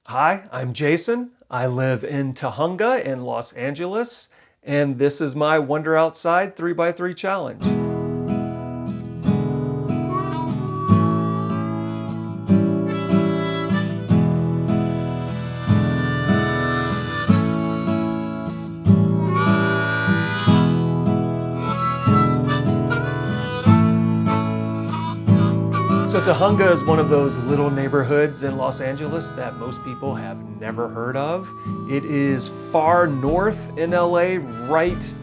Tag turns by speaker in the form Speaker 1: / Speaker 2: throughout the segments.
Speaker 1: Hi, I'm Jason. I live in Tujunga in Los Angeles, and this is my Wonder Outside 3x3 challenge. So Tujunga is one of those little neighborhoods in Los Angeles that most people have never heard of. It is far north in LA, right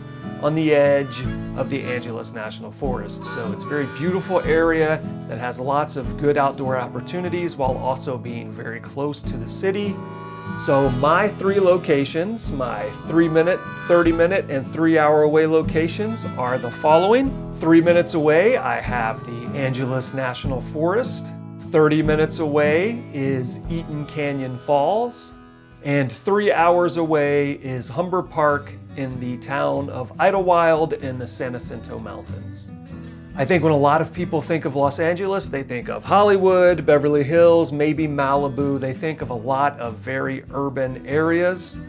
Speaker 1: on the edge of the Angeles National Forest. So it's a very beautiful area that has lots of good outdoor opportunities while also being very close to the city. So my three locations, my 3-minute, 30-minute, and 3-hour away locations are the following. 3 minutes away, I have the Angeles National Forest. 30 minutes away is Eaton Canyon Falls. And 3 hours away is Humber Park in the town of Idyllwild in the San Jacinto Mountains. I think when a lot of people think of Los Angeles, they think of Hollywood, Beverly Hills, maybe Malibu. They think of a lot of very urban areas.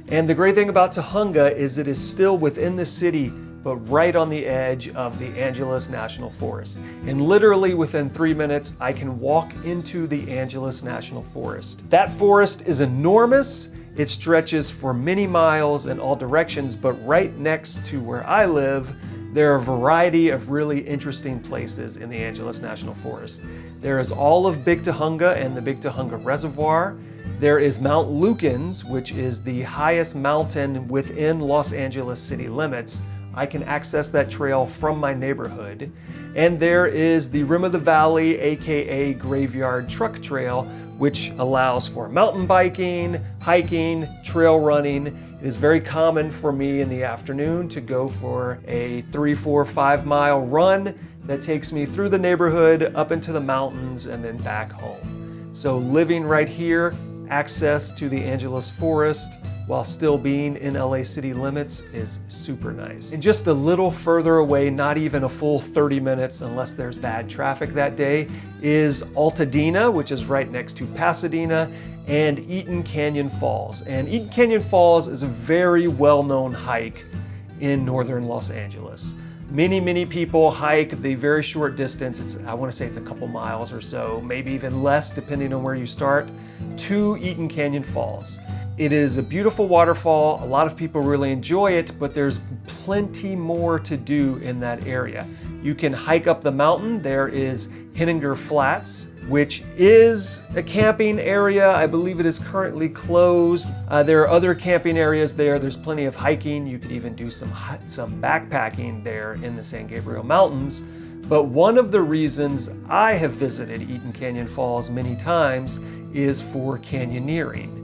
Speaker 1: And the great thing about Tujunga is it is still within the city, but right on the edge of the Angeles National Forest. And literally within 3 minutes, I can walk into the Angeles National Forest. That forest is enormous. It stretches for many miles in all directions, but right next to where I live, there are a variety of really interesting places in the Angeles National Forest. There is all of Big Tujunga and the Big Tujunga Reservoir. There is Mount Lukens, which is the highest mountain within Los Angeles city limits. I can access that trail from my neighborhood. And there is the Rim of the Valley, aka Graveyard Truck Trail, which allows for mountain biking, hiking, trail running. It is very common for me in the afternoon to go for a 3, 4, 5 mile run that takes me through the neighborhood, up into the mountains, and then back home. So living right here, access to the Angeles Forest while still being in LA city limits is super nice. And just a little further away, not even a full 30 minutes unless there's bad traffic that day, is Altadena, which is right next to Pasadena, and Eaton Canyon Falls. And Eaton Canyon Falls is a very well-known hike in northern Los Angeles. Many people hike the very short distance, I want to say it's a couple miles or so, maybe even less depending on where you start, to Eaton Canyon Falls. It is a beautiful waterfall, a lot of people really enjoy it, but there's plenty more to do in that area. You can hike up the mountain. There is Henninger Flats, which is a camping area. I believe it is currently closed. There are other camping areas there. There's plenty of hiking. You could even do some backpacking there in the San Gabriel Mountains. But one of the reasons I have visited Eaton Canyon Falls many times is for canyoneering.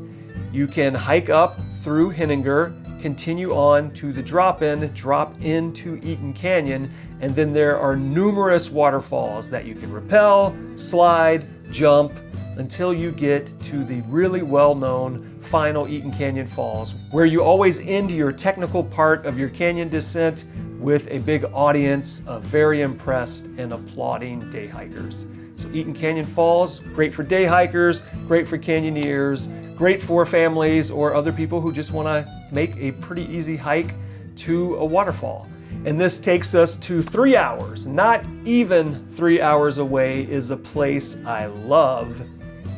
Speaker 1: You can hike up through Henninger, continue on to the drop into Eaton Canyon, and then there are numerous waterfalls that you can rappel, slide, jump, until you get to the really well-known final Eaton Canyon Falls, where you always end your technical part of your canyon descent with a big audience of very impressed and applauding day hikers. So Eaton Canyon Falls, great for day hikers, great for canyoneers, great for families or other people who just want to make a pretty easy hike to a waterfall. And this takes us to 3 hours. Not even 3 hours away is a place I love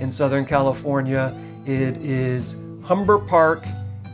Speaker 1: in Southern California. It is Humber Park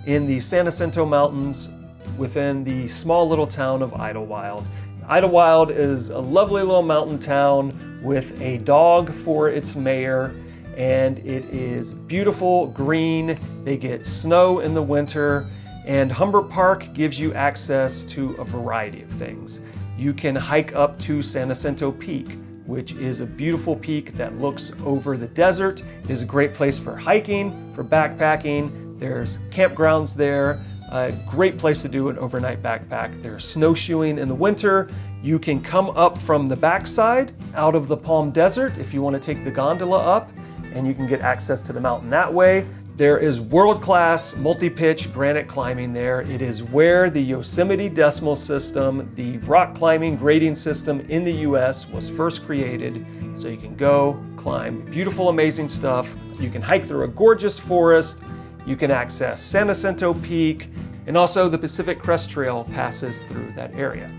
Speaker 1: in the San Jacinto Mountains within the small little town of Idyllwild. Idyllwild is a lovely little mountain town with a dog for its mayor, and it is beautiful green. They get snow in the winter, and Humber Park gives you access to a variety of things. You can hike up to San Jacinto Peak, which is a beautiful peak that looks over the desert. It is a great place for hiking, for backpacking. There's campgrounds there. A great place to do an overnight backpack. There's snowshoeing in the winter. You can come up from the backside out of the Palm Desert if you want to take the gondola up, and you can get access to the mountain that way. There is world-class multi-pitch granite climbing there. It is where the Yosemite Decimal System, the rock climbing grading system in the US, was first created. So you can go climb climb beautiful, amazing stuff. You can hike through a gorgeous forest. You can access San Jacinto Peak, and also the Pacific Crest Trail passes through that area.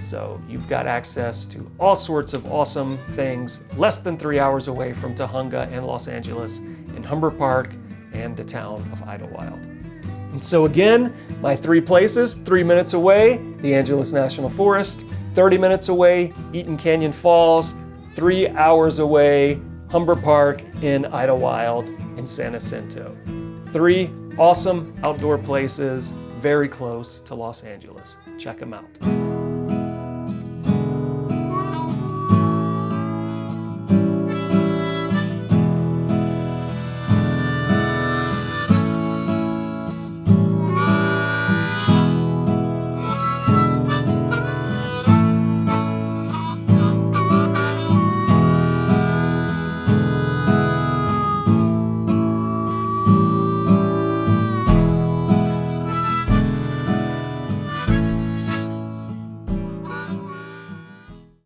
Speaker 1: So you've got access to all sorts of awesome things less than 3 hours away from Tujunga and Los Angeles in Humber Park and the town of Idyllwild. And so again, my 3 places: 3 minutes away, the Angeles National Forest; 30 minutes away, Eaton Canyon Falls; 3 hours away, Humber Park in Idyllwild in San Jacinto. 3 awesome outdoor places very close to Los Angeles. Check them out.